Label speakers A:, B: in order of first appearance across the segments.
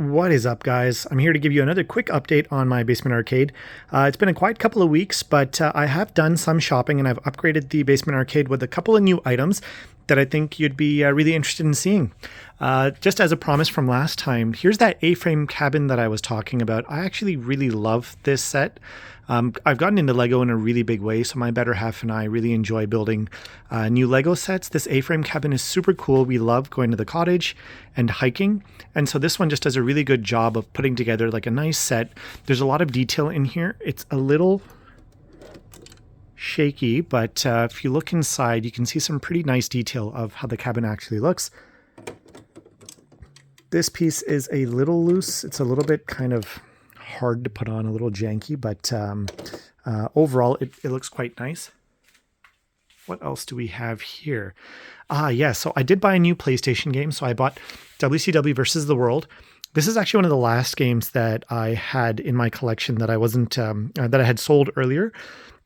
A: What is up, guys? I'm here to give you another quick update on my basement arcade. It's been a quiet couple of weeks, but I have done some shopping and I've upgraded the basement arcade with a couple of new items that I think you'd be really interested in seeing. Just as a promise from last time, here's that A-frame cabin that I was talking about. I actually really love this set. I've gotten into Lego in a really big way, so my better half and I really enjoy building new Lego sets. This A-frame cabin is super cool. We love going to the cottage and hiking, and so this one just does a really good job of putting together like a nice set. There's a lot of detail in here. It's a little shaky, but if you look inside, you can see some pretty nice detail of how the cabin actually looks. This piece is a little loose. It's a little bit kind of hard to put on, a little janky, but overall it looks quite nice. What else do we have here? Yeah, so I did buy a new PlayStation game. So I bought WCW versus the World. This is actually one of the last games that I had in my collection that I wasn't that I had sold earlier,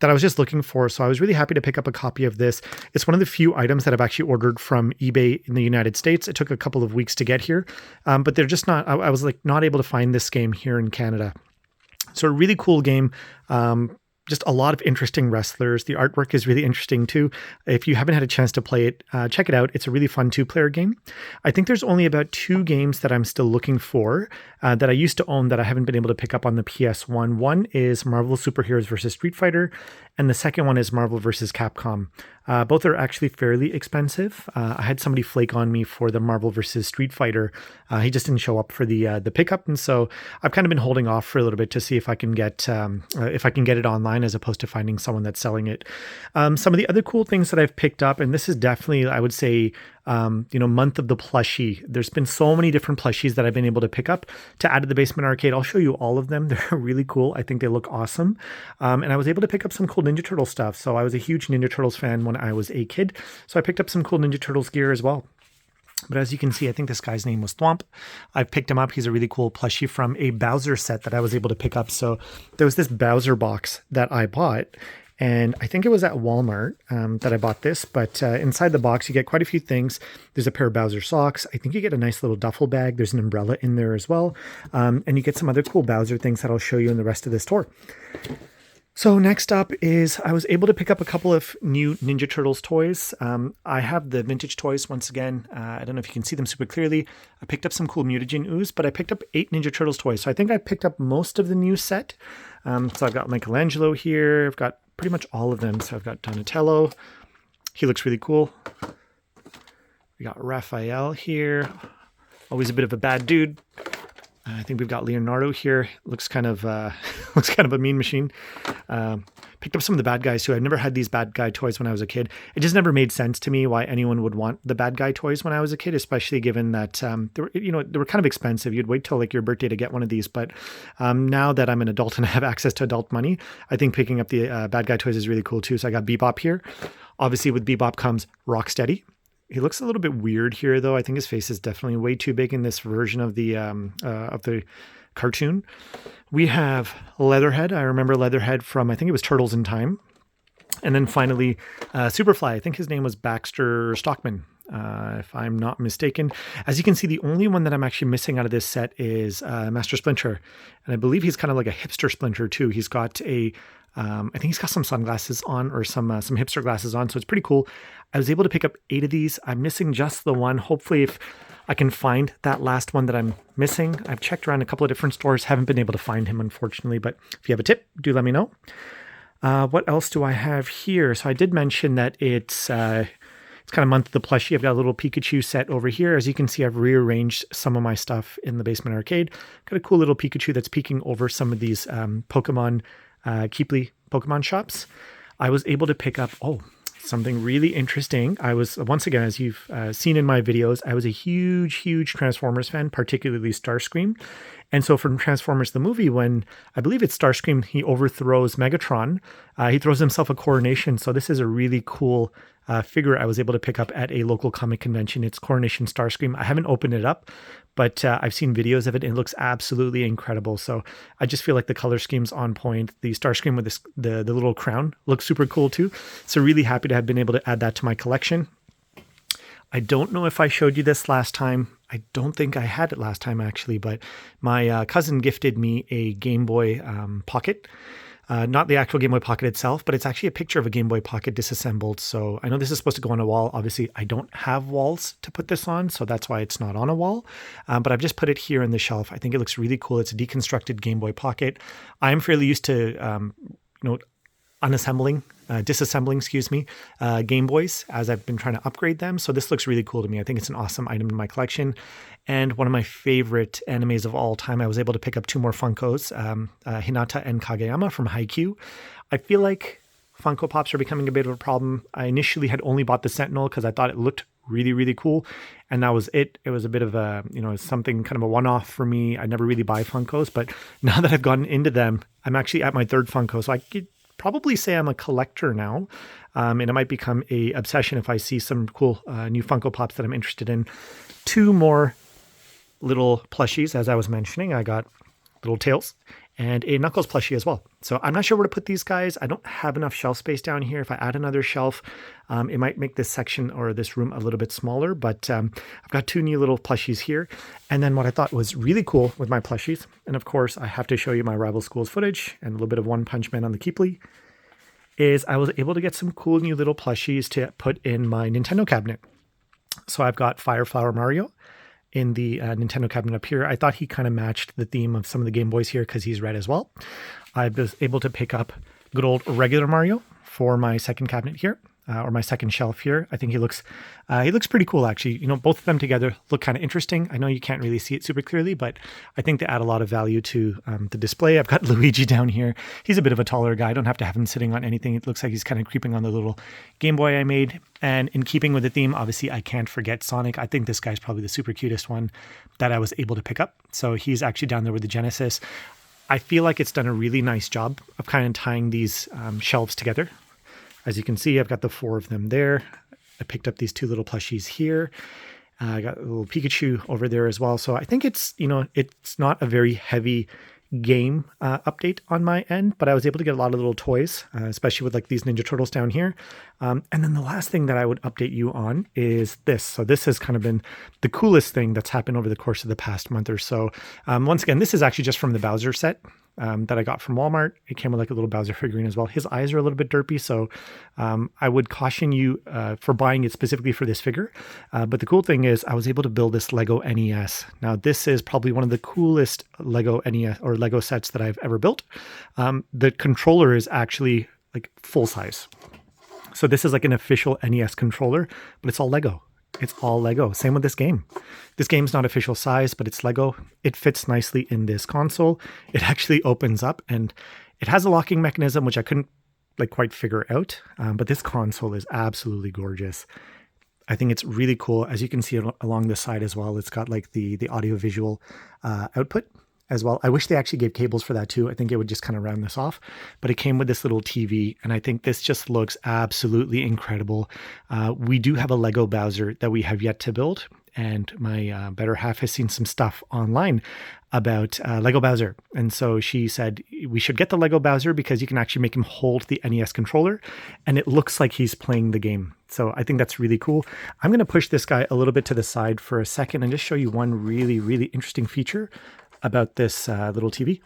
A: that I was just looking for. So I was really happy to pick up a copy of this. It's one of the few items that I've actually ordered from eBay in the United States. It took a couple of weeks to get here, but they're just not, I was like not able to find this game here in Canada. So a really cool game. Just a lot of interesting wrestlers. The artwork is really interesting too. If you haven't had a chance to play it, check it out. It's a really fun 2-player game. I think there's only about 2 games that I'm still looking for that I used to own that I haven't been able to pick up on the PS1. One is Marvel Superheroes vs. Street Fighter, and the second one is Marvel vs. Capcom. Both are actually fairly expensive. I had somebody flake on me for the Marvel vs. Street Fighter. He just didn't show up for the pickup, and so I've kind of been holding off for a little bit to see if I can get it online as opposed to finding someone that's selling it. Some of the other cool things that I've picked up, and this is definitely, I would say, month of the plushie. There's been so many different plushies that I've been able to pick up to add to the basement arcade. I'll show you all of them. They're really cool. I think they look awesome. And I was able to pick up some cool Ninja Turtle stuff. So I was a huge Ninja Turtles fan when I was a kid. So I picked up some cool Ninja Turtles gear as well. But as you can see, I think this guy's name was Thwomp. I've picked him up. He's a really cool plushie from a Bowser set that I was able to pick up. So there was this Bowser box that I bought, and I think it was at Walmart that I bought this, but inside the box, you get quite a few things. There's a pair of Bowser socks. I think you get a nice little duffel bag. There's an umbrella in there as well. And you get some other cool Bowser things that I'll show you in the rest of this tour. So next up is I was able to pick up a couple of new Ninja Turtles toys. I have the vintage toys once again. I don't know if you can see them super clearly. I picked up some cool mutagen ooze, but I picked up 8 Ninja Turtles toys. So I think I picked up most of the new set. So I've got Michelangelo here. I've got pretty much all of them. So I've got Donatello. He looks really cool. We got Raphael here. Always a bit of a bad dude. I think we've got Leonardo here. Looks kind of a mean machine. Picked up some of the bad guys too. I've never had these bad guy toys when I was a kid. It just never made sense to me why anyone would want the bad guy toys when I was a kid, especially given that they were kind of expensive. You'd wait till like your birthday to get one of these. But now that I'm an adult and I have access to adult money, I think picking up the bad guy toys is really cool too. So I got Bebop here. Obviously, with Bebop comes Rocksteady. He looks a little bit weird here, though. I think his face is definitely way too big in this version of the cartoon. We have Leatherhead. I remember Leatherhead from, I think it was Turtles in Time. And then finally, Superfly. I think his name was Baxter Stockman, if I'm not mistaken. As you can see, the only one that I'm actually missing out of this set is Master Splinter. And I believe he's kind of like a hipster Splinter, too. He's got I think he's got some sunglasses on, or some hipster glasses on, so it's pretty cool. I was able to pick up 8 of these. I'm missing just the one. Hopefully, if I can find that last one that I'm missing. I've checked around a couple of different stores, haven't been able to find him, unfortunately, but if you have a tip, do let me know. What else do I have here? So I did mention that it's kind of month of the plushie. I've got a little Pikachu set over here. As you can see, I've rearranged some of my stuff in the basement arcade. Got a cool little Pikachu that's peeking over some of these Pokemon Keeply Pokemon shops. I was able to pick up, something really interesting. I was, once again, as you've seen in my videos, I was a huge Transformers fan, particularly Starscream. And so from Transformers the movie, when I believe it's Starscream, he overthrows Megatron, he throws himself a coronation. So this is a really cool figure I was able to pick up at a local comic convention. It's Coronation Starscream. I haven't opened it up, but I've seen videos of it and it looks absolutely incredible. So I just feel like the color scheme's on point. The Starscream with the little crown looks super cool too. So really happy to have been able to add that to my collection. I don't know if I showed you this last time. I don't think I had it last time actually, but my cousin gifted me a Game Boy Pocket. Not the actual Game Boy Pocket itself, but it's actually a picture of a Game Boy Pocket disassembled. So I know this is supposed to go on a wall. Obviously, I don't have walls to put this on, so that's why it's not on a wall. But I've just put it here on the shelf. I think it looks really cool. It's a deconstructed Game Boy Pocket. I'm fairly used to, disassembling, Game Boys as I've been trying to upgrade them. So this looks really cool to me. I think it's an awesome item in my collection. And one of my favorite animes of all time, I was able to pick up 2 more Funkos, Hinata and Kageyama from Haikyuu. I feel like Funko Pops are becoming a bit of a problem. I initially had only bought the Sentinel because I thought it looked really, really cool. And that was it. It was a bit of a, something kind of a one-off for me. I never really buy Funkos, but now that I've gotten into them, I'm actually at my 3rd Funko. So I could probably say I'm a collector now. And it might become a obsession if I see some cool new Funko Pops that I'm interested in. 2 more little plushies, as I was mentioning. I got little Tails and a Knuckles plushie as well. So I'm not sure where to put these guys. I don't have enough shelf space down here. If I add another shelf, it might make this section or this room a little bit smaller, but I've got 2 new little plushies here. And then what I thought was really cool with my plushies, and of course I have to show you my rival schools footage and a little bit of One Punch Man on the Keeply, is I was able to get some cool new little plushies to put in my Nintendo cabinet. So I've got Fire Flower Mario in the Nintendo cabinet up here. I thought he kind of matched the theme of some of the Game Boys here because he's red as well. I was able to pick up good old regular Mario for my 2nd cabinet here, or my 2nd shelf here. I think he looks pretty cool actually. Both of them together look kind of interesting. I know you can't really see it super clearly, but I think they add a lot of value to the display. I've got Luigi down here. He's a bit of a taller guy. I don't have to have him sitting on anything. It looks like he's kind of creeping on the little Game Boy I made. And in keeping with the theme, obviously I can't forget Sonic. I think this guy's probably the super cutest one that I was able to pick up. So he's actually down there with the Genesis. I feel like it's done a really nice job of kind of tying these shelves together. As you can see, I've got the 4 of them there. I picked up these 2 little plushies here. I got a little Pikachu over there as well. So I think it's not a very heavy game update on my end, but I was able to get a lot of little toys, especially with like these Ninja Turtles down here. And then the last thing that I would update you on is this. So this has kind of been the coolest thing that's happened over the course of the past month or so. Once again, this is actually just from the Bowser set that I got from Walmart. It came with like a little Bowser figurine as well. His eyes are a little bit derpy, so I would caution you for buying it specifically for this figure. But the cool thing is I was able to build this Lego NES. Now this is probably one of the coolest Lego NES or Lego sets that I've ever built. The controller is actually like full size. So this is like an official NES controller, but it's all Lego. It's all Lego. Same with this game. This game's not official size, but it's Lego. It fits nicely in this console. It actually opens up and it has a locking mechanism, which I couldn't quite figure out. But this console is absolutely gorgeous. I think it's really cool. As you can see along the side as well, it's got like the audio visual output as well. I wish they actually gave cables for that too. I think it would just kind of round this off, but it came with this little TV and I think this just looks absolutely incredible. We do have a Lego Bowser that we have yet to build, and my better half has seen some stuff online about Lego Bowser. And so she said we should get the Lego Bowser because you can actually make him hold the NES controller and it looks like he's playing the game. So I think that's really cool. I'm going to push this guy a little bit to the side for a second and just show you one really, really interesting feature about this little TV.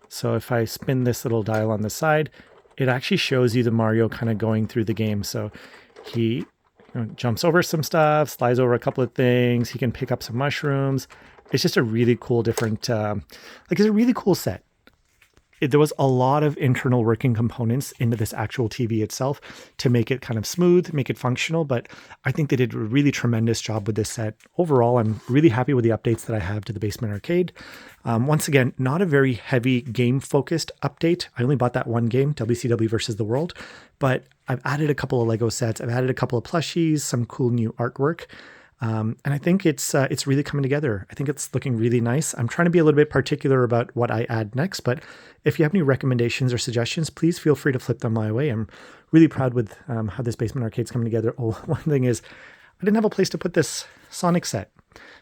A: So if I spin this little dial on the side, it actually shows you the Mario kind of going through the game. So he jumps over some stuff, slides over a couple of things. He can pick up some mushrooms. It's just a really cool different, it's a really cool set. There was a lot of internal working components into this actual TV itself to make it kind of smooth, make it functional, but I think they did a really tremendous job with this set. Overall, I'm really happy with the updates that I have to the Basement Arcade. Once again, not a very heavy game-focused update. I only bought that one game, WCW versus the World, but I've added a couple of Lego sets. I've added a couple of plushies, some cool new artwork. And I think it's really coming together. I think it's looking really nice. I'm trying to be a little bit particular about what I add next, but if you have any recommendations or suggestions, please feel free to flip them my way. I'm really proud with how this Basement Arcade's coming together. Oh, one thing is I didn't have a place to put this Sonic set.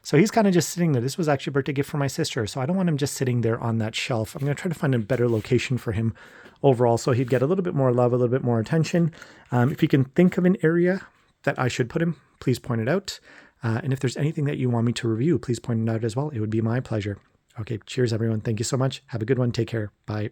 A: So he's kind of just sitting there. This was actually a birthday gift for my sister, so I don't want him just sitting there on that shelf. I'm going to try to find a better location for him overall so he'd get a little bit more love, a little bit more attention. If you can think of an area that I should put him, please point it out. And if there's anything that you want me to review, please point it out as well. It would be my pleasure. Okay, cheers, everyone. Thank you so much. Have a good one. Take care. Bye.